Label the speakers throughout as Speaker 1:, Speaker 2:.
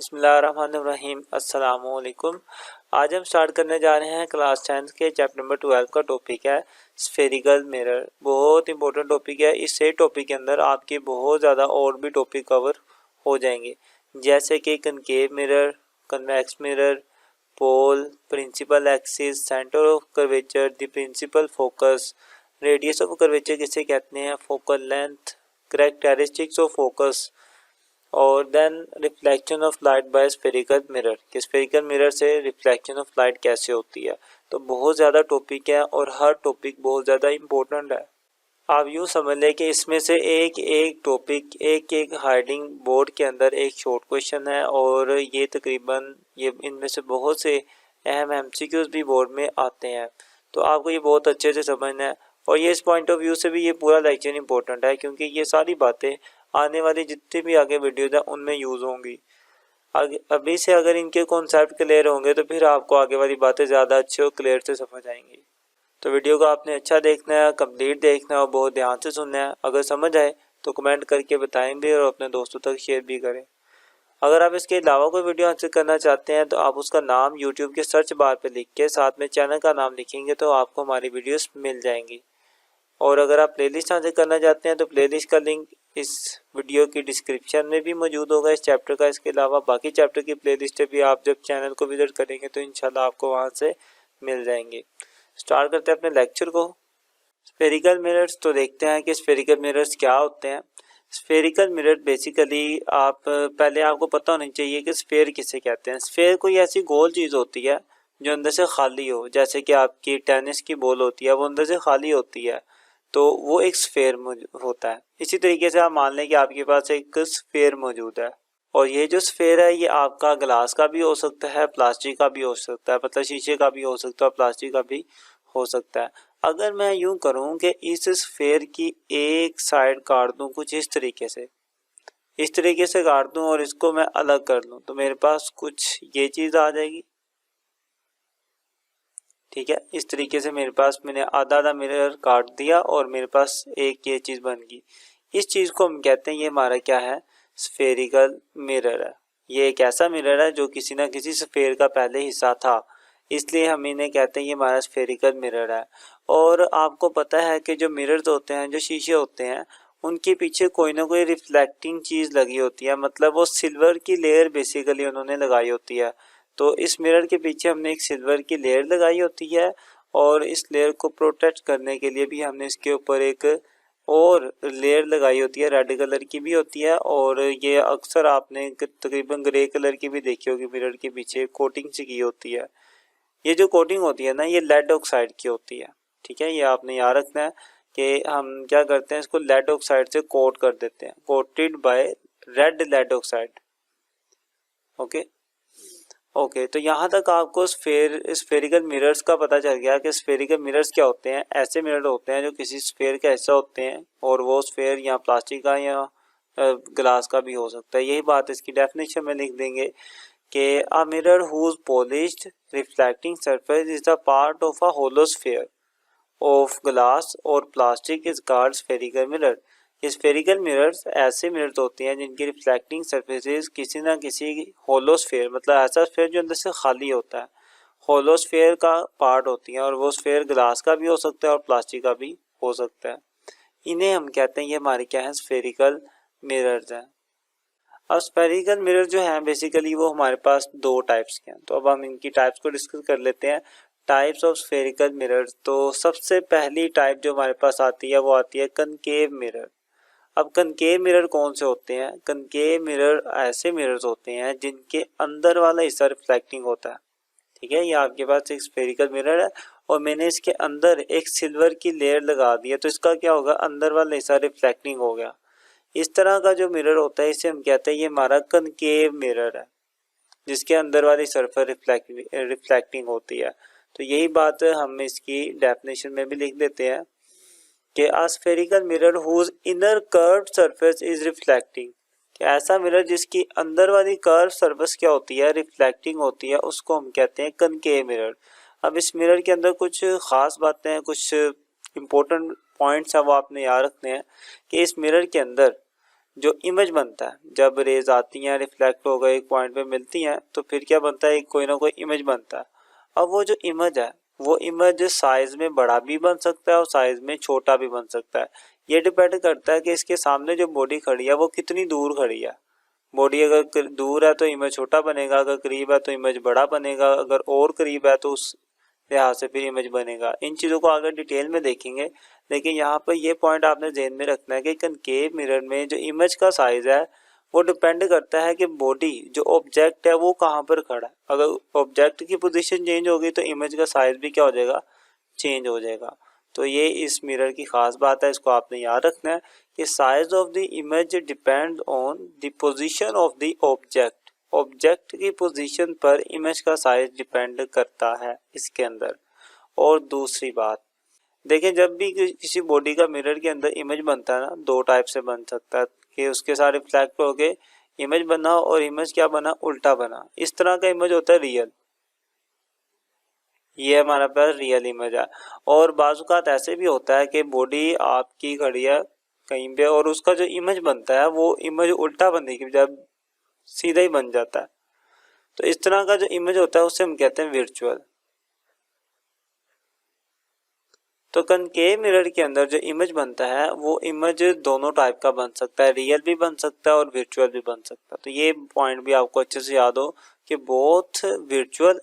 Speaker 1: बिस्मिल्लाहिर्रहमानिर्रहीम अस्सलामुअलैकुम। आज हम स्टार्ट करने जा रहे हैं क्लास 10 के चैप्टर नंबर 12 का टॉपिक है स्फेरिकल मिरर। बहुत इंपॉर्टेंट टॉपिक है। इस टॉपिक के अंदर आपके बहुत ज़्यादा और भी टॉपिक कवर हो जाएंगे, जैसे कि concave mirror, convex mirror, pole, principal axis, centre of curvature, the principal focus, radius of curvature किसे कहते हैं, focal length, characteristics of focus, और then reflection of light by spherical mirror कि स्फेरिकल मिरर से रिफ्लेक्शन ऑफ लाइट कैसे होती है। तो बहुत ज़्यादा टॉपिक है और हर टॉपिक बहुत ज़्यादा इम्पोर्टेंट है। आप यूँ समझ लें कि इसमें से एक एक टॉपिक एक हाइडिंग बोर्ड के अंदर एक शॉर्ट क्वेश्चन है, और ये तकरीबन इनमें से बहुत से अहम एमसीक्यूज भी बोर्ड में आते हैं। तो आपको ये बहुत अच्छे से समझना है, और ये इस पॉइंट ऑफ व्यू से भी ये पूरा लेक्चर इंपॉर्टेंट है, क्योंकि ये सारी बातें आने वाली जितनी भी आगे वीडियोज हैं उनमें यूज़ होंगी। अभी से अगर इनके कॉन्सेप्ट क्लियर होंगे तो फिर आपको आगे वाली बातें ज़्यादा अच्छे और क्लियर से समझ आएंगी। तो वीडियो को आपने अच्छा देखना है, कंप्लीट देखना है और बहुत ध्यान से सुनना है। अगर समझ आए तो कमेंट करके बताएं भी और अपने दोस्तों तक शेयर भी करें। अगर आप इसके अलावा कोई वीडियो हासिल करना चाहते हैं तो आप उसका नाम यूट्यूब के सर्च बार पर लिख के साथ में चैनल का नाम लिखेंगे तो आपको हमारी वीडियोस मिल जाएंगी। और अगर आप प्लेलिस्ट हासिल करना चाहते हैं तो प्लेलिस्ट का लिंक इस वीडियो की डिस्क्रिप्शन में भी मौजूद होगा इस चैप्टर का। इसके अलावा बाकी चैप्टर की प्लेलिस्ट भी आप जब चैनल को विजिट करेंगे तो इंशाल्लाह आपको वहां से मिल जाएंगे। स्टार्ट करते हैं अपने लेक्चर को। स्फेरिकल मिरर्स, तो देखते हैं कि स्फेरिकल मिरर्स क्या होते हैं। स्फेरिकल मिरर बेसिकली पहले आपको पता होना चाहिए कि स्फेयर किसे कहते हैं। स्फेयर कोई ऐसी गोल चीज़ होती है जो अंदर से खाली हो, जैसे कि आपकी टेनिस की बॉल होती है वो अंदर से खाली होती है, तो वो एक स्फेयर होता है। इसी तरीके से आप मान लें कि आपके पास एक स्फेयर मौजूद है, और ये जो स्फेयर है ये आपका ग्लास का भी हो सकता है, प्लास्टिक का भी हो सकता है, मतलब शीशे का भी हो सकता है, प्लास्टिक का भी हो सकता है। अगर मैं यूं करूं कि इस स्फेयर की एक साइड काट दूं कुछ इस तरीके से काट दूं और इसको मैं अलग कर लूं, तो मेरे पास कुछ ये चीज़ आ जाएगी। ठीक है, इस तरीके से मेरे पास मैंने आधा आधा मिरर काट दिया और मेरे पास एक ये चीज़ बन गई। इस चीज़ को हम कहते हैं ये हमारा क्या है, स्फेरिकल मिरर है। ये एक ऐसा मिरर है जो किसी ना किसी स्फेयर का पहले हिस्सा था, इसलिए हम इन्हें कहते हैं ये हमारा स्फेरिकल मिरर है। और आपको पता है कि जो मिरर्स होते हैं, जो शीशे होते हैं, उनके पीछे कोई ना कोई रिफ्लेक्टिंग चीज़ लगी होती है, मतलब वो सिल्वर की लेयर बेसिकली उन्होंने लगाई होती है। तो इस मिरर के पीछे हमने एक सिल्वर की लेयर लगाई होती है, और इस लेयर को प्रोटेक्ट करने के लिए भी हमने इसके ऊपर एक और लेयर लगाई होती है, रेड कलर की भी होती है, और ये अक्सर आपने तकरीबन ग्रे कलर की भी देखी होगी, मिरर के पीछे कोटिंग सी की होती है। ये जो कोटिंग होती है ना, ये लेड ऑक्साइड की होती है। ठीक है, ये आपने याद रखना है कि हम क्या करते हैं, इसको लेड ऑक्साइड से कोट कर देते हैं, coated by red lead oxide. Okay, तो यहाँ तक आपको स्फेरिकल मिरर्स का पता चल गया कि स्फेरिकल मिरर्स क्या होते हैं। ऐसे मिरर होते हैं जो किसी स्फेयर का हिस्सा होते हैं, और वो स्फेयर या प्लास्टिक का या ग्लास का भी हो सकता है। यही बात इसकी डेफिनेशन में लिख देंगे कि a mirror whose polished reflecting surface is the part of a hollow sphere of glass और plastic is called spherical mirror. Spherical mirrors ऐसे मिरर्स होते हैं जिनकी रिफ्लेक्टिंग सरफेसेस किसी ना किसी होलो स्फेयर, मतलब ऐसा स्फेयर जो अंदर से खाली होता है, होलो स्फेयर का पार्ट होती है, और वो स्फेयर ग्लास का भी हो सकता है और प्लास्टिक का भी हो सकता है। इन्हें हम कहते हैं ये हमारे क्या है, स्फेरिकल मिरर्स हैं। अब स्फेरिकल मिरर जो है बेसिकली वो हमारे पास दो टाइप्स के हैं, तो अब हम इनकी टाइप्स को डिस्कस कर लेते हैं। टाइप्स ऑफ स्फेरिकल मिरर्स, तो सबसे पहली टाइप जो हमारे पास आती है वो आती है कनकेव मिरर। अब कनकेव मिरर कौन से होते हैं? कनकेव मिरर ऐसे मिरर्स होते हैं जिनके अंदर वाला हिस्सा रिफ्लेक्टिंग होता है। ठीक है, ये आपके पास एक स्फेरिकल मिरर है और मैंने इसके अंदर एक सिल्वर की लेयर लगा दी है, तो इसका क्या होगा, अंदर वाला हिस्सा रिफ्लेक्टिंग हो गया। इस तरह का जो मिरर होता है इसे हम कहते हैं ये हमारा कनकेव मिरर है, जिसके अंदर वाली सरफेस रिफ्लेक्टिंग होती है। तो यही बात हम इसकी डेफिनेशन में भी लिख देते हैं कि a spherical mirror whose inner curved surface is reflecting, कि ऐसा मिरर जिसकी अंदर वाली कर्व सरफेस क्या होती है, रिफ्लेक्टिंग होती है, उसको हम कहते हैं कनकेव मिरर। अब इस मिरर के अंदर कुछ खास बातें हैं, कुछ इंपॉर्टेंट पॉइंट्स हैं, वो आपने याद रखने हैं कि इस मिरर के अंदर जो इमेज बनता है, जब रेज आती हैं रिफ्लेक्ट हो गए एक पॉइंट पे मिलती हैं तो फिर क्या बनता है, कोई ना कोई इमेज बनता है। अब वो जो इमेज है वो इमेज साइज में बड़ा भी बन सकता है और साइज में छोटा भी बन सकता है। ये डिपेंड करता है कि इसके सामने जो बॉडी खड़ी है वो कितनी दूर खड़ी है। बॉडी अगर दूर है तो इमेज छोटा बनेगा, अगर करीब है तो इमेज बड़ा बनेगा, अगर और करीब है तो उस लिहाज से फिर इमेज बनेगा। इन चीज़ों को आगे डिटेल में देखेंगे, लेकिन यहाँ पर ये पॉइंट आपने ध्यान में रखना है कि कनकेव मिरर में जो इमेज का साइज है वो डिपेंड करता है कि बॉडी जो ऑब्जेक्ट है वो कहाँ पर खड़ा है। अगर ऑब्जेक्ट की पोजीशन चेंज होगी तो इमेज का साइज भी क्या हो जाएगा, चेंज हो जाएगा। तो ये इस मिरर की खास बात है, इसको आपने याद रखना है कि size of the image depend on the position of the object. Object की पोजीशन पर इमेज का साइज डिपेंड करता है इसके अंदर। और दूसरी बात देखें, जब भी किसी बॉडी का मिरर के अंदर इमेज बनता है ना, दो टाइप से बन सकता है कि उसके साथ रिफ्लेक्ट होके इमेज बना और इमेज क्या बना, उल्टा बना। इस तरह का इमेज होता है रियल, ये हमारे पास रियल इमेज है। और बाजुकात ऐसे भी होता है कि बॉडी आपकी खड़ी है कहीं पे और उसका जो इमेज बनता है वो इमेज उल्टा बनने की जब सीधा ही बन जाता है। तो इस तरह का जो इमेज होता है उसे हम कहते हैं वर्चुअल। तो कनकेव मिरर के अंदर जो इमेज बनता है वो इमेज दोनों टाइप का बन सकता है, रियल भी बन सकता है और वर्चुअल भी बन सकता है। तो ये पॉइंट भी आपको अच्छे से याद हो कि both virtual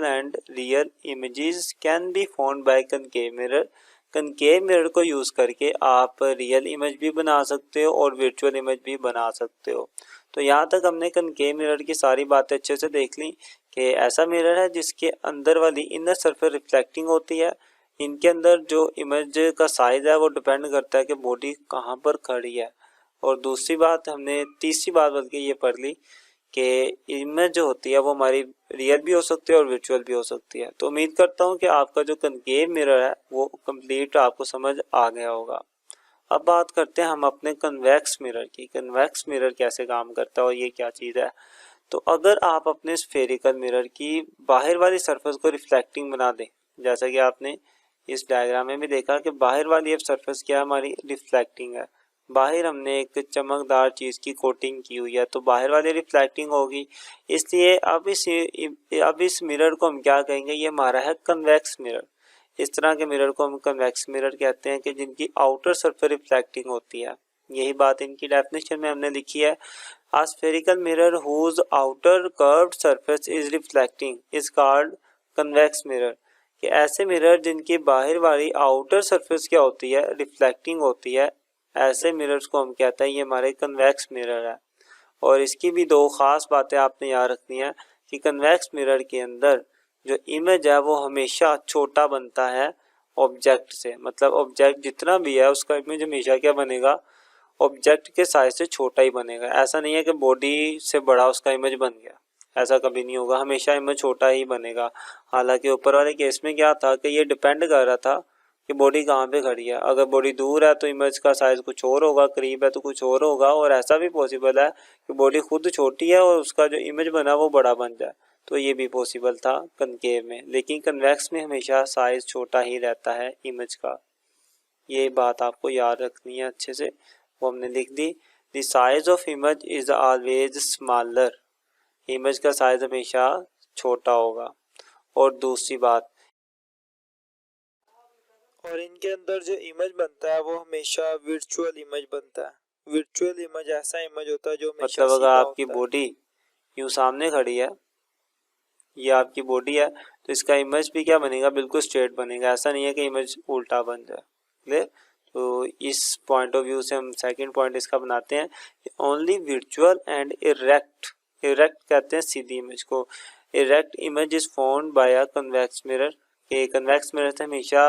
Speaker 1: and real images can be found by concave mirror. Concave mirror को यूज करके आप रियल इमेज भी बना सकते हो और वर्चुअल इमेज भी बना सकते हो। तो यहाँ तक हमने कनकेव मिरर की सारी बातें अच्छे से देख ली कि ऐसा मिरर है जिसके अंदर वाली इनर सरफेस रिफ्लेक्टिंग होती है। इनके अंदर जो इमेज का साइज है वो डिपेंड करता है कि बॉडी कहाँ पर खड़ी है। और दूसरी बात हमने तीसरी बात बल्कि ये पढ़ ली कि इमेज जो होती है वो हमारी रियल भी हो सकती है और वर्चुअल भी हो सकती है। तो उम्मीद करता हूँ कि आपका जो कनकेव मिरर है वो कंप्लीट आपको समझ आ गया होगा। अब बात करते हैं हम अपने कन्वेक्स मिरर की। कन्वेक्स मिरर कैसे काम करता है और ये क्या चीज़ है। तो अगर आप अपने स्फेरिकल मिरर की बाहर वाली सरफेस को रिफ्लेक्टिंग बना दें, जैसा कि आपने इस डायग्राम में भी देखा कि बाहर वाली सरफेस क्या हमारी रिफ्लेक्टिंग है, बाहर हमने एक चमकदार चीज़ की कोटिंग की हुई है तो बाहर वाली रिफ्लेक्टिंग होगी। इसलिए अब इस मिरर को हम क्या कहेंगे, ये हमारा है कन्वेक्स मिरर। इस तरह के मिरर को हम कन्वेक्स मिरर कहते हैं कि जिनकी आउटर सरफेस रिफ्लेक्टिंग होती है। यही बात इनकी डेफिनेशन में हमने लिखी है। A spherical mirror whose outer curved surface is reflecting is called convex mirror। कि ऐसे मिरर जिनकी बाहर वाली आउटर सरफेस क्या होती है, रिफ्लेक्टिंग होती है, ऐसे मिरर्स को हम कहते हैं ये हमारे कन्वेक्स मिरर है। और इसकी भी दो खास बातें आपने याद रखनी है कि कन्वेक्स मिरर के अंदर जो इमेज है वो हमेशा छोटा बनता है ऑब्जेक्ट से। मतलब ऑब्जेक्ट जितना भी है उसका इमेज हमेशा क्या बनेगा, ऑब्जेक्ट के साइज से छोटा ही बनेगा। ऐसा नहीं है कि बॉडी से बड़ा उसका इमेज बन गया, ऐसा कभी नहीं होगा, हमेशा इमेज छोटा ही बनेगा। हालांकि ऊपर वाले केस में क्या था कि ये डिपेंड कर रहा था कि बॉडी कहाँ पे खड़ी है। अगर बॉडी दूर है तो इमेज का साइज कुछ और होगा, करीब है तो कुछ और होगा। और ऐसा भी पॉसिबल है कि बॉडी खुद छोटी है और उसका जो इमेज बना वो बड़ा बन जाए, तो ये भी पॉसिबल था कनकेव में। लेकिन कन्वेक्स में हमेशा साइज छोटा ही रहता है इमेज का, ये बात आपको याद रखनी है अच्छे से। वो हमने लिख दी, the size of image is always smaller. Image का साइज हमेशा छोटा होगा। और दूसरी बात, और इनके अंदर जो इमेज बनता है वो हमेशा वर्चुअल इमेज बनता है। वर्चुअल इमेज ऐसा इमेज होता है जो हमेशा मतलब अगर आपकी बॉडी यूं सामने खड़ी है, ये आपकी बॉडी है, तो इसका इमेज भी क्या बनेगा, बिल्कुल स्ट्रेट बनेगा। ऐसा नहीं है कि इमेज उल्टा बन जाए। क्लियर। तो इस पॉइंट ऑफ व्यू से हम सेकंड पॉइंट इसका बनाते हैं, only virtual and erect, erect कहते हैं सीधी इमेज को, erect image is found by a convex mirror. के कन्वेक्स मिरर से हमेशा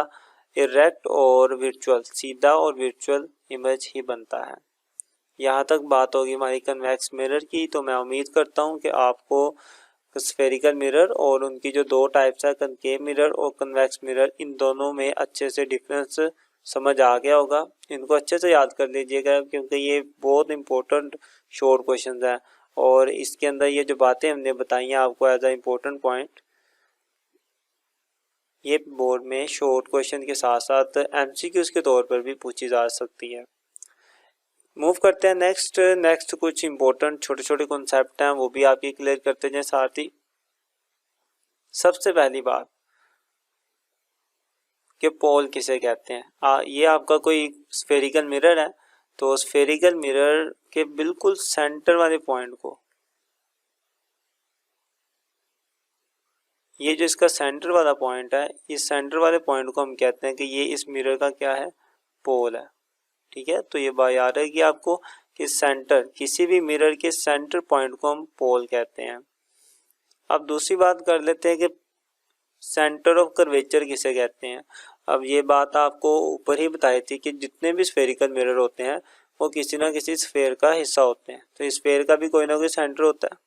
Speaker 1: इरेक्ट और वर्चुअल, सीधा और वर्चुअल इमेज ही बनता है। यहाँ तक बात होगी हमारी कन्वेक्स मिरर की। तो मैं उम्मीद करता हूँ कि आपको स्फेरिकल मिरर और उनकी जो दो टाइप्स है, कनकेव मिरर और कन्वेक्स मिरर, इन दोनों में अच्छे से डिफरेंस समझ आ गया होगा। इनको अच्छे से याद कर लीजिएगा क्योंकि ये बहुत इंपॉर्टेंट शॉर्ट क्वेश्चन हैं। और इसके अंदर ये जो बातें हमने बताई हैं आपको एज अ इम्पोर्टेंट पॉइंट, ये बोर्ड में शॉर्ट क्वेश्चन के साथ साथ एमसीक्यूज के तौर पर भी पूछी जा सकती है। मूव करते हैं नेक्स्ट कुछ इंपॉर्टेंट छोटे छोटे कॉन्सेप्ट हैं वो भी आपके क्लियर करते हैं साथ ही। सबसे पहली बात कि पोल किसे कहते हैं। ये आपका कोई स्फेरिकल मिरर है, तो स्फेरिकल मिरर के बिल्कुल सेंटर वाले पॉइंट को, ये जो इसका सेंटर वाला पॉइंट है, इस सेंटर वाले पॉइंट को हम कहते हैं कि ये इस मिरर का क्या है, पोल है। ठीक है, तो ये बात याद रहेगी आपको कि सेंटर, किसी भी मिरर के सेंटर पॉइंट को हम पोल कहते हैं। अब दूसरी बात कर लेते हैं कि सेंटर ऑफ कर्वेचर किसे कहते हैं। अब ये बात आपको ऊपर ही बताई थी कि जितने भी स्फेरिकल मिरर होते हैं वो किसी ना किसी स्फेयर का हिस्सा होते हैं, तो स्फेयर का भी कोई ना कोई सेंटर होता है।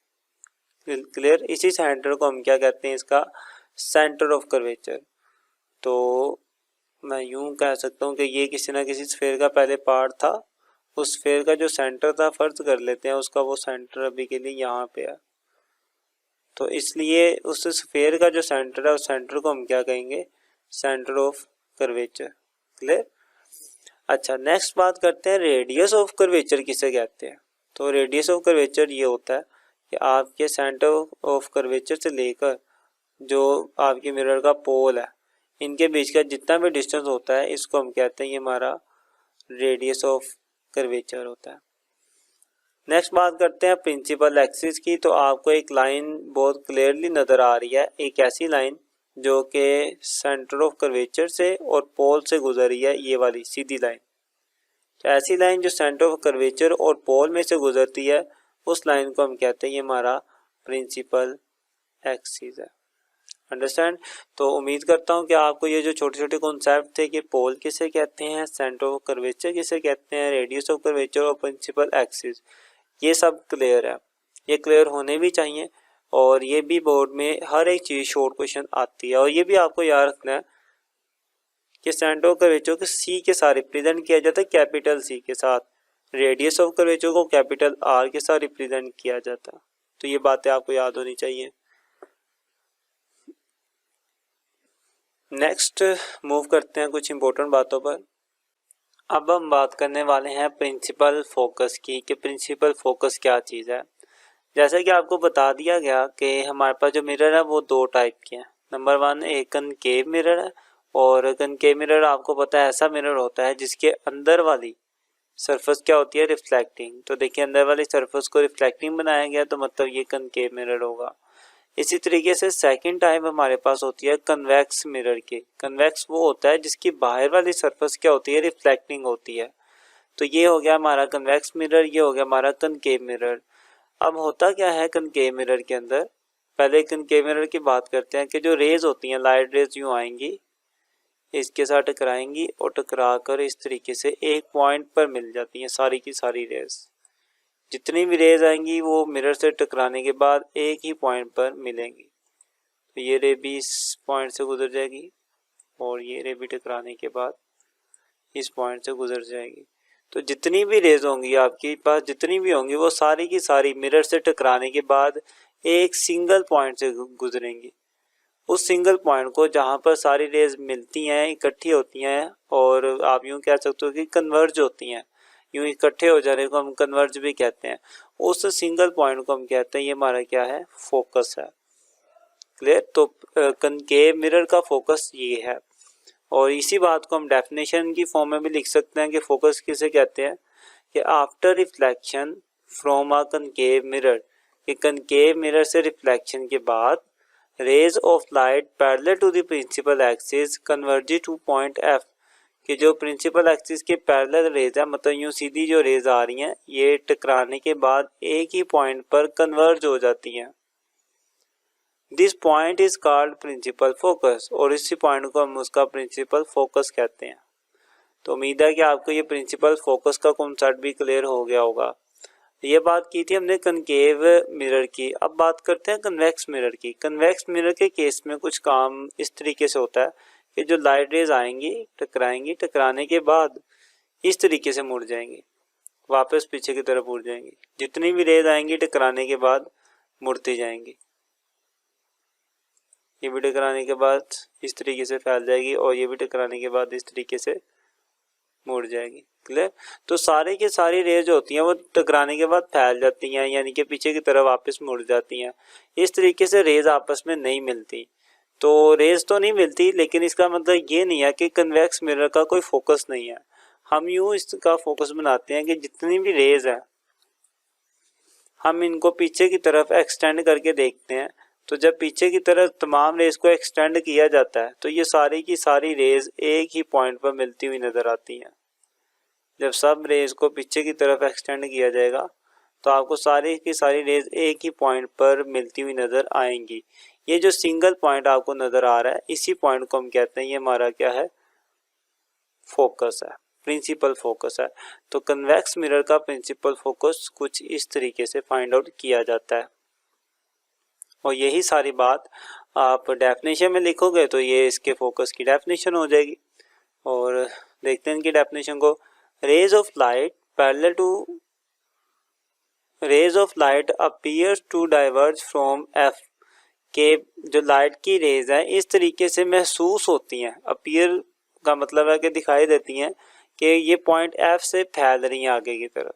Speaker 1: क्लियर, इसी सेंटर को हम क्या कहते हैं, इसका सेंटर ऑफ कर्वेचर। तो मैं यूं कह सकता हूं कि ये किसी ना किसी स्फेयर का पहले पार्ट था, उस स्फेयर का जो सेंटर था फर्ज कर लेते हैं उसका वो सेंटर अभी के लिए यहाँ पे है, तो इसलिए उस स्फेयर का जो सेंटर है उस सेंटर को हम क्या कहेंगे, सेंटर ऑफ कर्वेचर। क्लियर। अच्छा, नेक्स्ट बात करते हैं रेडियस ऑफ कर्वेचर किसे कहते हैं। तो रेडियस ऑफ कर्वेचर ये होता है कि आपके सेंटर ऑफ कर्वेचर से लेकर जो आपके मिरर का पोल है, इनके बीच का जितना भी डिस्टेंस होता है इसको हम कहते हैं ये हमारा रेडियस ऑफ कर्वेचर होता है। नेक्स्ट बात करते हैं प्रिंसिपल एक्सिस की। तो आपको एक लाइन बहुत क्लियरली नज़र आ रही है, एक ऐसी लाइन जो कि सेंटर ऑफ कर्वेचर से और पोल से गुजर रही है, ये वाली सीधी लाइन। तो ऐसी लाइन जो सेंटर ऑफ कर्वेचर और पोल में से गुजरती है उस लाइन को हम कहते हैं ये हमारा प्रिंसिपल एक्सिस है। अंडरस्टैंड। तो उम्मीद करता हूँ कि आपको ये जो छोटे छोटे कॉन्सेप्ट थे कि पोल किसे कहते हैं, सेंटर ऑफ कर्वेचर किसे कहते हैं, रेडियस ऑफ कर्वेचर और प्रिंसिपल एक्सिस, ये सब क्लियर है। ये क्लियर होने भी चाहिए, और ये भी बोर्ड में हर एक चीज़ शॉर्ट क्वेश्चन आती है। और ये भी आपको याद रखना है कि सेंटर ऑफ कर्वेचर को सी के साथ रिप्रेजेंट किया जाता है, कैपिटल सी के साथ। रेडियस ऑफ कर्वेचर को कैपिटल आर के साथ रिप्रेजेंट किया जाता है। तो ये बातें आपको याद होनी चाहिए। नेक्स्ट मूव करते हैं कुछ इंपॉर्टेंट बातों पर। अब हम बात करने वाले हैं प्रिंसिपल फोकस की, कि प्रिंसिपल फोकस क्या चीज़ है। जैसा कि आपको बता दिया गया कि हमारे पास जो मिरर है वो दो टाइप के हैं। नंबर 1 एक कनकेव मिरर है, और कनकेव मिरर आपको पता है ऐसा मिरर होता है जिसके अंदर वाली सरफेस क्या होती है, रिफ्लेक्टिंग। तो देखिए अंदर वाली सरफेस को रिफ्लेक्टिंग बनाया गया, तो मतलब ये कनकेव मिरर होगा। इसी तरीके से सेकंड टाइप हमारे पास होती है कन्वेक्स मिरर की। कन्वेक्स वो होता है जिसकी बाहर वाली सरफेस क्या होती है, रिफ्लेक्टिंग होती है। तो ये हो गया हमारा कन्वेक्स मिरर, ये हो गया हमारा कनकेव मिरर। अब होता क्या है कनकेव मिरर के अंदर, पहले कनकेव मिरर की बात करते हैं कि जो रेज होती हैं, लाइट रेज यूँ आएंगी, इसके साथ टकराएंगी और टकरा कर इस तरीके से एक पॉइंट पर मिल जाती हैं सारी की सारी रेज। जितनी भी रेज आएंगी वो मिरर से टकराने के बाद एक ही पॉइंट पर मिलेंगी। तो ये रे भी इस पॉइंट से गुजर जाएगी, और ये रे भी टकराने के बाद इस पॉइंट से गुजर जाएगी। तो जितनी भी रेज होंगी आपके पास, जितनी भी होंगी, वो सारी की सारी मिरर से टकराने के बाद एक सिंगल पॉइंट से गुजरेंगी। उस सिंगल पॉइंट को जहाँ पर सारी रेज मिलती हैं, इकट्ठी होती हैं, और आप यूँ कह सकते हो कि कन्वर्ज होती हैं, यूँ इकट्ठे हो जाने को हम कन्वर्ज भी कहते हैं। उस सिंगल पॉइंट को हम कहते हैं ये हमारा क्या है, फोकस है। क्लियर। तो कनकेव मिरर का फोकस ये है, और इसी बात को हम डेफिनेशन की फॉर्म में भी लिख सकते हैं कि फोकस किसे कहते हैं, कि after reflection from a concave mirror, कि कनकेव मिरर से रिफ्लेक्शन के बाद rays of light parallel to the principal axis converge to point F, कि जो प्रिंसिपल एक्सिस के पैरेलल रेज है, मतलब यूँ सीधी जो रेज आ रही हैं, ये टकराने के बाद एक ही पॉइंट पर कन्वर्ज हो जाती हैं। This point is called principal focus, और इसी पॉइंट को हम उसका प्रिंसिपल फोकस कहते हैं। तो उम्मीद है कि आपको ये प्रिंसिपल फोकस का कॉन्सेप्ट भी क्लियर हो गया होगा। ये बात की थी हमने कनकेव मिरर की। अब बात करते हैं कन्वेक्स मिरर की। कन्वेक्स मिरर के केस में कुछ काम इस तरीके से होता है कि जो लाइट रेज आएंगी, टकराएंगी, टकराने के बाद इस तरीके से मुड़ जाएंगी, वापस पीछे की तरफ मुड़ जाएंगी। जितनी भी रेज आएंगी टकराने के बाद मुड़ती जाएंगी, ये भी टकराने के बाद इस तरीके से फैल जाएगी, और ये भी टकराने के बाद इस तरीके से मुड़ जाएगी। क्लियर। तो सारी की सारी रेज होती हैं वो टकराने के बाद फैल जाती हैं, यानी कि पीछे की तरफ वापस मुड़ जाती हैं। इस तरीके से रेज आपस में नहीं मिलती। तो रेज तो नहीं मिलती, लेकिन इसका मतलब ये नहीं है कि कन्वेक्स मिरर का कोई फोकस नहीं है। हम यूं इसका फोकस बनाते हैं कि जितनी भी रेज है हम इनको पीछे की तरफ एक्सटेंड करके देखते हैं। तो जब पीछे की तरफ तमाम रेज को एक्सटेंड किया जाता है तो ये सारी की सारी रेज एक ही पॉइंट पर मिलती हुई नजर आती हैं। जब सब रेज को पीछे की तरफ एक्सटेंड किया जाएगा तो आपको सारी की सारी रेज एक ही पॉइंट पर मिलती हुई नजर आएंगी। ये जो सिंगल पॉइंट आपको नजर आ रहा है, इसी पॉइंट को हम कहते हैं ये हमारा क्या है, फोकस है, प्रिंसिपल फोकस है। तो कन्वेक्स मिरर का प्रिंसिपल फोकस कुछ इस तरीके से फाइंड आउट किया जाता है। और यही सारी बात आप डेफिनेशन में लिखोगे तो ये इसके फोकस की डेफिनेशन हो जाएगी। और देखते हैं इनकी डेफिनेशन को। Rays of light parallel to rays of light appears to diverge from F, के जो लाइट की रेज है इस तरीके से महसूस होती हैं। अपीयर का मतलब है कि दिखाई देती हैं कि ये पॉइंट एफ से फैल रही हैं आगे की तरफ।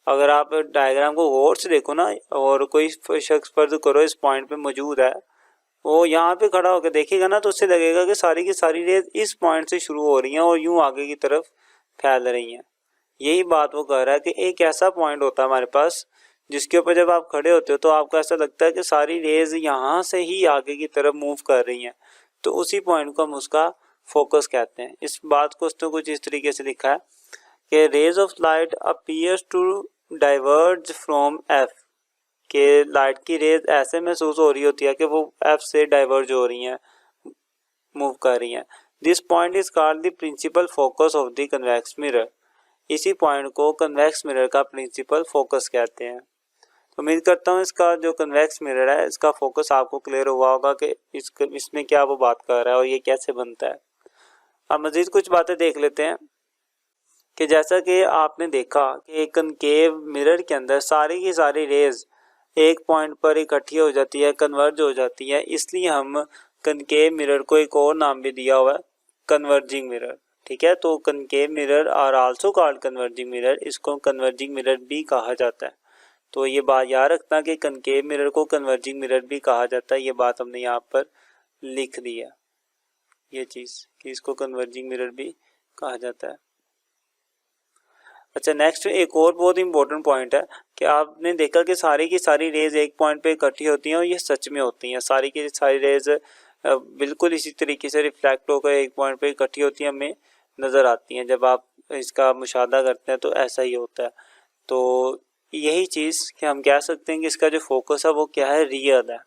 Speaker 1: अगर आप डायग्राम को गौर से देखो ना, और कोई शख्स फर्ज करो इस पॉइंट पे मौजूद है, वो यहाँ पे खड़ा होकर देखेगा ना तो उससे लगेगा कि सारी की सारी रेज इस पॉइंट से शुरू हो रही हैं और यूं आगे की तरफ फैल रही हैं। यही बात वो कह रहा है कि एक ऐसा पॉइंट होता है हमारे पास जिसके ऊपर जब आप खड़े होते हो तो आपको ऐसा लगता है कि सारी रेज यहाँ से ही आगे की तरफ मूव कर रही हैं। तो उसी पॉइंट को हम उसका फोकस कहते हैं। इस बात को उसने कुछ इस तरीके से लिखा है कि rays of light appears to diverge from F, के लाइट की रेज ऐसे महसूस हो रही होती है कि वो एफ से डाइवर्ज हो रही हैं, मूव कर रही हैं। This point is called the principal focus of the convex mirror. इसी पॉइंट को कन्वेक्स मिरर का प्रिंसिपल फोकस कहते हैं। उम्मीद करता हूँ इसका जो कन्वेक्स मिरर है इसका फोकस आपको क्लियर हुआ होगा कि इसमें क्या वो बात कर रहा है और ये कैसे बनता है। अब मजीद कुछ बातें देख लेते हैं कि जैसा कि आपने देखा कि एक कनकेव मिरर के अंदर सारी की सारी रेज एक पॉइंट पर इकट्ठी हो जाती है, कन्वर्ज हो जाती है, इसलिए हम कनकेव मिरर को एक और नाम भी दिया हुआ है, कन्वर्जिंग मिरर। ठीक है, तो कनकेव मिरर और आल्सो कॉल्ड कन्वर्जिंग मिरर, इसको कन्वर्जिंग मिरर भी कहा जाता है। तो ये बात याद रखना कि कनकेव मिरर को कन्वर्जिंग मिरर भी कहा जाता है। ये बात हमने यहाँ पर लिख दी है, ये चीज़ कि इसको कन्वर्जिंग मिरर भी कहा जाता है। अच्छा, नेक्स्ट एक और बहुत इंपॉर्टेंट पॉइंट है कि आपने देखा कि सारी की सारी रेज एक पॉइंट पे इकट्ठी होती हैं और ये सच में होती हैं। सारी की सारी रेज बिल्कुल इसी तरीके से रिफ्लेक्ट होकर एक पॉइंट पे इकट्ठी होती हैं, हमें नज़र आती हैं। जब आप इसका मुशाहदा करते हैं तो ऐसा ही होता है। तो यही चीज़ कि हम कह सकते हैं कि इसका जो फोकस है वो क्या है, रियल है।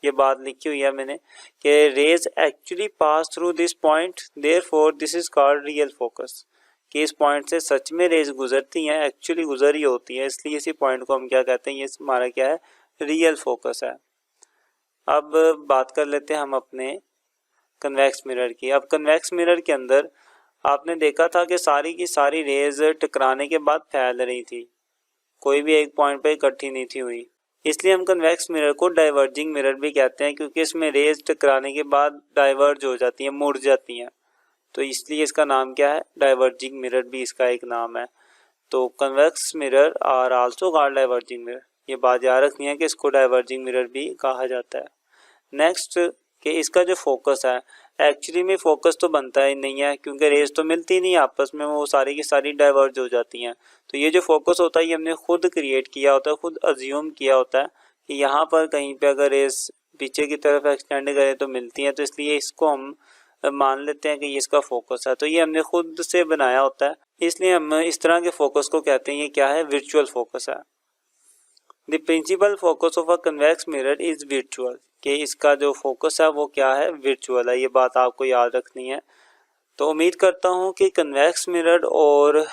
Speaker 1: ये बात लिखी हुई है मैंने कि rays actually pass through this point, therefore this is called real focus, कि इस पॉइंट से सच में रेज गुजरती हैं, एक्चुअली गुजर ही होती है, इसलिए इसी पॉइंट को हम क्या कहते हैं, ये हमारा क्या है, रियल फोकस है। अब बात कर लेते हैं हम अपने कन्वेक्स मिरर की। अब कन्वेक्स मिरर के अंदर आपने देखा था कि सारी की सारी रेज टकराने के बाद फैल रही थी, कोई भी एक पॉइंट पर इकट्ठी नहीं थी हुई। इसलिए हम कन्वेक्स मिरर को डाइवर्जिंग मिरर भी कहते हैं, क्योंकि इसमें रेज टकराने के बाद डाइवर्ज हो जाती हैं, मुड़ जाती हैं। तो इसलिए इसका नाम क्या है, डाइवर्जिंग मिरर भी इसका एक नाम है। तो कन्वेक्स मिरर और आल्सो कॉल्ड डाइवर्जिंग मिरर, ये बात याद रखनी है कि इसको डाइवर्जिंग मिरर भी कहा जाता है। नेक्स्ट कि इसका जो फोकस है, एक्चुअली में फोकस तो बनता ही नहीं है क्योंकि रेज तो मिलती नहीं आपस में, वो सारी की सारी डाइवर्ज हो जाती हैं। तो ये जो फोकस होता है ये हमने खुद क्रिएट किया होता है, खुद अज्यूम किया होता है कि यहाँ पर कहीं पे अगर रेज पीछे की तरफ एक्सटेंड करें तो मिलती हैं, तो इसलिए इसको हम मान लेते हैं कि ये इसका फोकस है। तो ये हमने खुद से बनाया होता है, इसलिए हम इस तरह के फोकस को कहते हैं ये क्या है, वर्चुअल फोकस है। The principal focus of a convex mirror is virtual, कि इसका जो फोकस है वो क्या है, वर्चुअल है। ये बात आपको याद रखनी है। तो उम्मीद करता हूँ कि कन्वेक्स मिरर और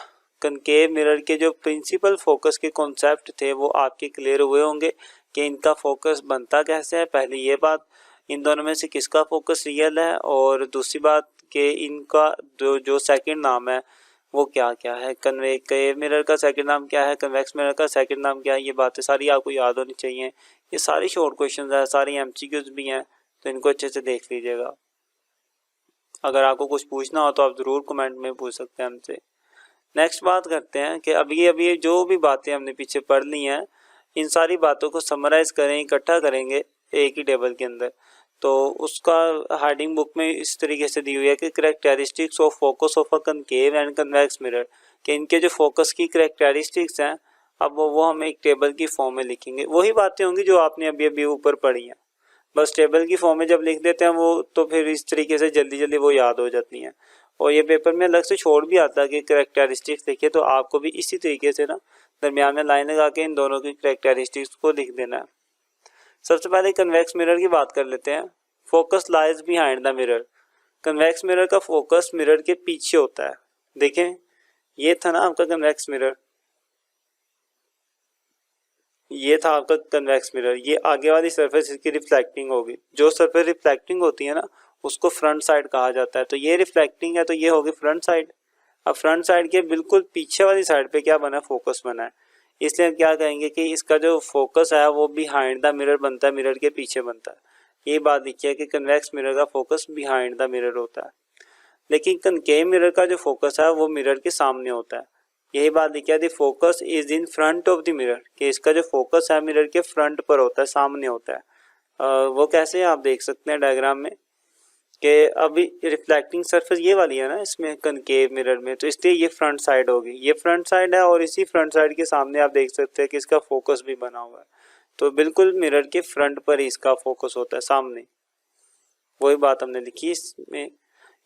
Speaker 1: कनकेव मिरर के जो प्रिंसिपल फोकस के कॉन्सेप्ट थे वो आपके क्लियर हुए होंगे कि इनका फोकस बनता कैसे है। पहले ये बात, इन दोनों में से किसका फोकस रियल है, और दूसरी बात कि इनका जो सेकंड नाम है वो क्या क्या है, कन्वेक्स मिरर का सेकंड नाम क्या है, कन्वेक्स मिरर का सेकंड नाम क्या है। ये बातें सारी आपको याद होनी चाहिए। ये सारी शॉर्ट क्वेश्चंस है, सारी एमसीक्यूज भी हैं, तो इनको अच्छे से देख लीजिएगा। अगर आपको कुछ पूछना हो तो आप ज़रूर कमेंट में पूछ सकते हैं हमसे। नेक्स्ट बात करते हैं कि अभी जो भी बातें हमने पीछे पढ़ ली हैं, इन सारी बातों को समराइज करें, इकट्ठा करेंगे एक ही टेबल के अंदर। तो उसका हेडिंग बुक में इस तरीके से दी हुई है कि characteristics of focus of a concave and convex mirror, कि इनके जो फोकस की करैक्टरिस्टिक्स हैं अब वो हम एक टेबल की फॉर्म में लिखेंगे। वही बातें होंगी जो आपने अभी ऊपर पढ़ी हैं, बस टेबल की फॉर्म में जब लिख देते हैं वो, तो फिर इस तरीके से जल्दी जल्दी वो याद हो जाती हैं। और ये पेपर में अलग से छोड़ भी आता है कि करैक्टरिस्टिक्स लिखिए, तो आपको भी इसी तरीके से ना दरमियान में लाइन लगा के इन दोनों की करैक्टरिस्टिक्स को लिख देना है। सबसे पहले कन्वेक्स मिरर की बात कर लेते हैं। Focus lies behind the mirror. Convex mirror का फोकस मिरर के पीछे होता है। देखें, ये था ना आपका कन्वेक्स मिरर, ये था आपका कन्वेक्स मिरर। ये आगे वाली सरफेस इसकी रिफ्लेक्टिंग होगी। जो सरफेस रिफ्लेक्टिंग होती है ना उसको फ्रंट साइड कहा जाता है। तो ये रिफ्लेक्टिंग है तो ये होगी फ्रंट साइड। अब फ्रंट साइड के बिल्कुल पीछे वाली साइड पे क्या बना है, फोकस बना है। इसलिए हम क्या कहेंगे कि इसका जो फोकस है वो बिहाइंड द मिरर बनता है, मिरर के पीछे बनता है। ये बात लिखी है कि कन्वेक्स मिरर का फोकस बिहाइंड द मिरर होता है, लेकिन कनकेव मिरर का जो फोकस है वो मिरर के सामने होता है। यही बात लिखी है, the focus is in front of the mirror, कि इसका जो फोकस है मिरर के फ्रंट पर होता है, सामने होता है। वो कैसे आप देख सकते हैं डायग्राम में कि अभी रिफ्लेक्टिंग सरफेस ये वाली है ना इसमें कनकेव मिरर में, तो इसलिए ये फ्रंट साइड होगी। ये फ्रंट साइड है और इसी फ्रंट साइड के सामने आप देख सकते हैं कि इसका फोकस भी बना हुआ है। तो बिल्कुल मिरर के फ्रंट पर ही इसका फोकस होता है, सामने। वही बात हमने लिखी इसमें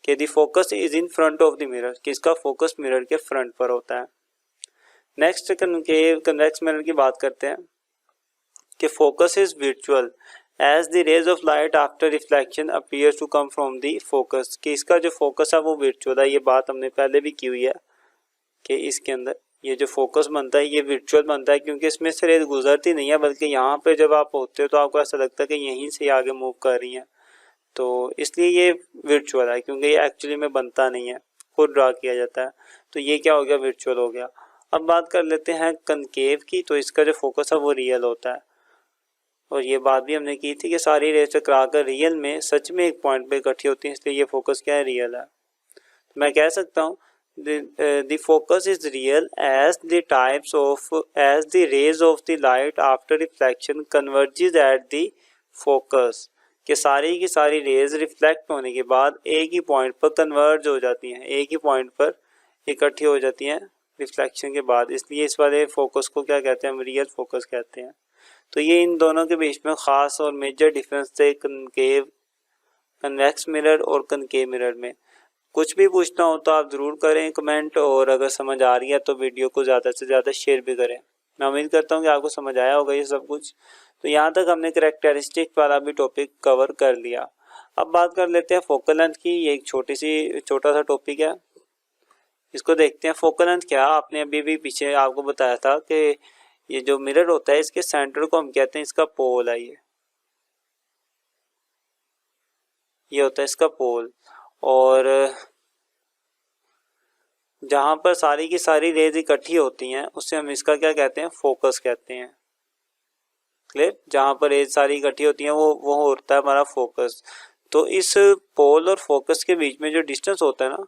Speaker 1: कि the focus is in front of the mirror, कि इसका फोकस मिरर के फ्रंट पर होता है। नेक्स्ट कन्वेक्स मिरर की बात करते हैं कि focus is virtual as the rays of light after reflection appears to come from the focus, कि इसका जो फोकस है वो वर्चुअल है। ये बात हमने पहले भी की हुई है कि इसके अंदर ये जो फोकस बनता है ये वर्चुअल बनता है, क्योंकि इसमें से रेज गुजरती नहीं है, बल्कि यहाँ पे जब आप होते हो तो आपको ऐसा लगता है कि यहीं से आगे मूव कर रही है। तो इसलिए ये वर्चुअल है, क्योंकि ये एक्चुअली में बनता नहीं है, खुद ड्रा किया जाता है। तो ये क्या हो गया, वर्चुअल हो गया। अब बात कर लेते हैं कनकेव की, तो इसका जो फोकस है वो रियल होता है। और ये बात भी हमने की थी कि सारी रेज टकरा कर रियल में सच में एक पॉइंट पे इकट्ठी होती है, इसलिए ये फोकस क्या है, रियल है। तो मैं कह सकता हूँ the focus is real as the rays of the light after reflection converges at the focus, कि सारी की सारी रेज रिफ्लेक्ट होने के बाद एक ही पॉइंट पर कन्वर्ज हो जाती हैं, एक ही पॉइंट पर इकट्ठी हो जाती हैं रिफ्लेक्शन के बाद। इसलिए इस वाले फोकस को क्या कहते हैं, हम रियल फोकस कहते हैं। तो ये इन दोनों के बीच में ख़ास और मेजर डिफरेंस थे कन्वेक्स मिरर और कनकेव मिरर में। कुछ भी पूछना हो तो आप ज़रूर करें कमेंट, और अगर समझ आ रही है तो वीडियो को ज़्यादा से ज़्यादा शेयर भी करें। मैं उम्मीद करता हूँ कि आपको समझ आया होगा ये सब कुछ। तो यहाँ तक हमने करैक्टरिस्टिक वाला भी टॉपिक कवर कर लिया। अब बात कर लेते हैं फोकल लेंथ की। ये एक छोटा सा टॉपिक है, इसको देखते हैं। फोकल लेंथ क्या, आपने अभी भी पीछे आपको बताया था कि ये जो मिरर होता है इसके सेंटर को हम कहते हैं इसका पोल है। ये होता है इसका पोल, और जहाँ पर सारी की सारी रेज इकट्ठी होती हैं उससे हम इसका क्या कहते हैं, फोकस कहते हैं। क्लियर, जहाँ पर रेज सारी इकट्ठी होती हैं वो होता है हमारा फोकस। तो इस पोल और फोकस के बीच में जो डिस्टेंस होता है ना,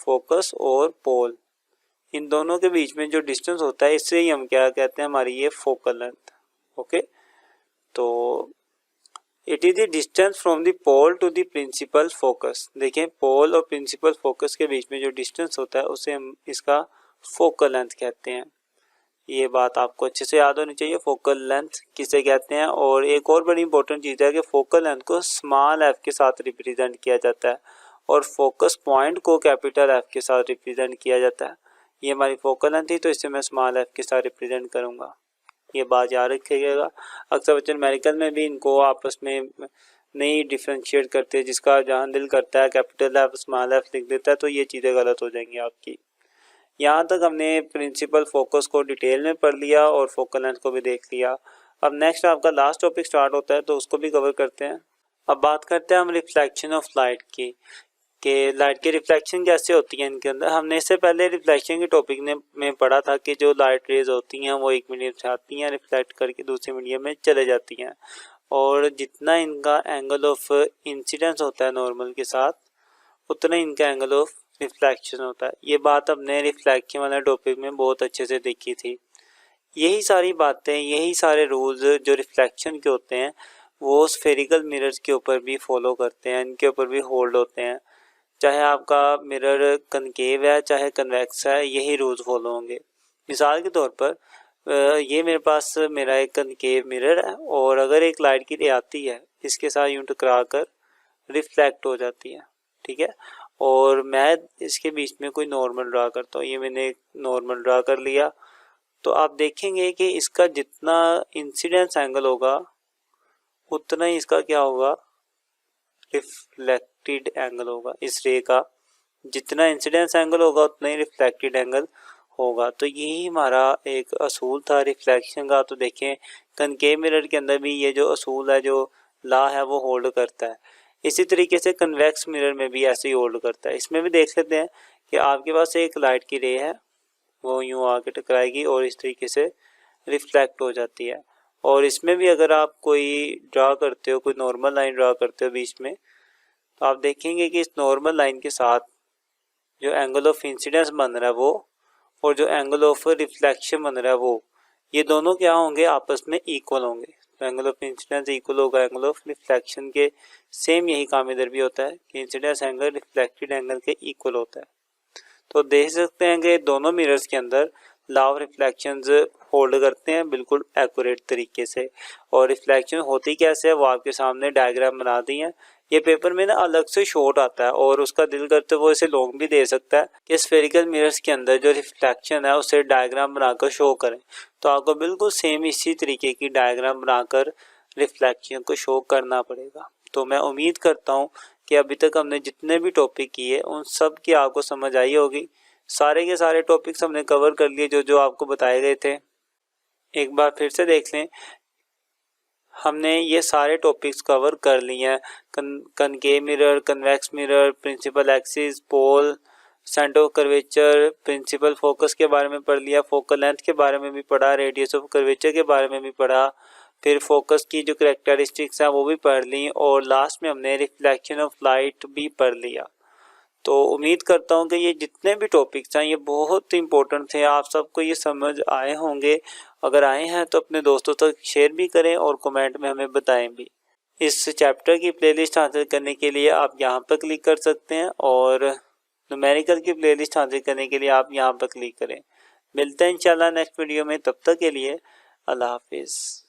Speaker 1: फोकस और पोल, इन दोनों के बीच में जो डिस्टेंस होता है इससे ही हम क्या कहते हैं, हमारी ये फोकल लेंथ। ओके, तो it is the distance from the pole to the principal focus. देखें, पोल और प्रिंसिपल फोकस के बीच में जो डिस्टेंस होता है उसे हम इसका फोकल लेंथ कहते हैं। ये बात आपको अच्छे से याद होनी चाहिए, फोकल लेंथ किसे कहते हैं। और एक और बड़ी इंपॉर्टेंट चीज़ है कि फोकल लेंथ को स्मॉल एफ के साथ रिप्रेजेंट किया जाता है और फोकस पॉइंट को कैपिटल एफ के साथ रिप्रेजेंट किया जाता है। ये हमारी फोकल लेंथ थी, तो इसे मैं स्मॉल एफ के साथ रिप्रेजेंट करूँगा। ये बात याद रखिएगा। अक्सर बच्चे मेडिकल में भी इनको आपस में नहीं डिफ्रेंशिएट करते, जिसका जहाँ दिल करता है कैपिटल एफ स्मॉल एफ लिख देता है, तो ये चीज़ें गलत हो जाएंगी आपकी। यहाँ तक हमने प्रिंसिपल फोकस को डिटेल में पढ़ लिया और फोकल लेंथ को भी देख लिया। अब नेक्स्ट आपका लास्ट टॉपिक स्टार्ट होता है, तो उसको भी कवर करते हैं। अब बात करते हैं हम रिफ्लेक्शन ऑफ लाइट की, कि लाइट की रिफ्लेक्शन कैसे होती है इनके अंदर। हमने इससे पहले रिफ्लेक्शन के टॉपिक में पढ़ा था कि जो लाइट रेज होती हैं वो एक मीडियम से आती हैं, रिफ्लेक्ट करके दूसरे मीडियम में चले जाती हैं, और जितना इनका एंगल ऑफ इंसिडेंस होता है नॉर्मल के साथ उतना इनका एंगल ऑफ रिफ्लेक्शन होता है। ये बात हमने रिफ्लेक्शन वाले टॉपिक में बहुत अच्छे से देखी थी। यही सारी बातें, यही सारे रूल्स जो रिफ्लेक्शन के होते हैं वो स्फेरिकल मिरर्स के ऊपर भी फॉलो करते हैं, इनके ऊपर भी होल्ड होते हैं। चाहे आपका मिरर कनकेव है चाहे कन्वेक्स है, यही रूल्स फॉलो होंगे। मिसाल के तौर पर ये मेरे पास मेरा एक कनकेव मिरर है और अगर एक लाइट की रे आती है इसके साथ यूं टकरा कर रिफ्लेक्ट हो जाती है, ठीक है, और मैं इसके बीच में कोई नॉर्मल ड्रा करता हूँ। ये मैंने एक नॉर्मल ड्रा कर लिया, तो आप देखेंगे कि इसका जितना इंसिडेंस एंगल होगा उतना ही इसका क्या होगा, रिफ्लेक्टेड एंगल होगा। इस रे का जितना इंसिडेंस एंगल होगा उतना ही रिफ्लेक्टेड एंगल होगा। तो यही हमारा एक असूल था रिफ्लेक्शन का। तो देखें कनकेव मिरर के अंदर भी ये जो असूल है, जो लॉ है, वो होल्ड करता है। इसी तरीके से कन्वेक्स मिरर में भी ऐसे ही होल्ड करता है। इसमें भी देख लेते हैं कि आपके पास एक लाइट की रे है, वो यूं आके टकराएगी और इस तरीके से रिफ्लेक्ट हो जाती है। और इसमें भी अगर आप कोई ड्रा करते हो, कोई नॉर्मल लाइन ड्रा करते हो बीच में, तो आप देखेंगे कि इस नॉर्मल लाइन के साथ जो एंगल ऑफ इंसिडेंस बन रहा है वो, और जो एंगल ऑफ रिफ्लेक्शन बन रहा है वो, ये दोनों क्या होंगे, आपस में इक्वल होंगे। तो एंगल ऑफ इंसिडेंस इक्वल होगा एंगल ऑफ रिफ्लेक्शन के। सेम यही काम इधर भी होता है कि इंसिडेंस एंगल रिफ्लेक्टेड एंगल के इक्वल होता है। तो देख सकते हैं कि दोनों मिरर्स के अंदर लॉ ऑफ रिफ्लेक्शंस होल्ड करते हैं बिल्कुल एक्यूरेट तरीके से। और रिफ्लेक्शन होती कैसे है वो आपके सामने डायग्राम बना दी है। ये पेपर में ना अलग से शॉर्ट आता है और उसका दिल करते वो इसे लॉन्ग भी दे सकता है कि स्फेरिकल मिरर्स के अंदर जो रिफ्लेक्शन है उसे डायग्राम बनाकर शो करें। तो आपको बिल्कुल सेम इसी तरीके की डायग्राम बनाकर रिफ्लेक्शन को शो करना पड़ेगा। तो मैं उम्मीद करता हूँ कि अभी तक हमने जितने भी टॉपिक किए उन सब की आपको समझ आई होगी। सारे के सारे टॉपिक्स हमने कवर कर लिए जो जो आपको बताए गए थे। एक बार फिर से देख लें, हमने ये सारे टॉपिक्स कवर कर लिए हैं। Concave mirror, convex mirror, principal axis, pole, centre of curvature, principal focus के बारे में पढ़ लिया, फोकल लेंथ के बारे में भी पढ़ा, रेडियस ऑफ कर्वेचर के बारे में भी पढ़ा, फिर फोकस की जो करेक्टरिस्टिक्स हैं वो भी पढ़ ली, और लास्ट में हमने रिफ्लेक्शन ऑफ लाइट भी पढ़ लिया। तो उम्मीद करता हूँ कि ये जितने भी टॉपिक्स हैं ये बहुत इंपॉर्टेंट थे, आप सबको ये समझ आए होंगे। अगर आए हैं तो अपने दोस्तों तक शेयर भी करें और कमेंट में हमें बताएं भी। इस चैप्टर की प्लेलिस्ट हासिल करने के लिए आप यहाँ पर क्लिक कर सकते हैं और न्यूमेरिकल की प्लेलिस्ट हासिल करने के लिए आप यहाँ पर क्लिक करें। मिलते हैं इंशाल्लाह नेक्स्ट वीडियो में, तब तक के लिए अल्लाह हाफिज़।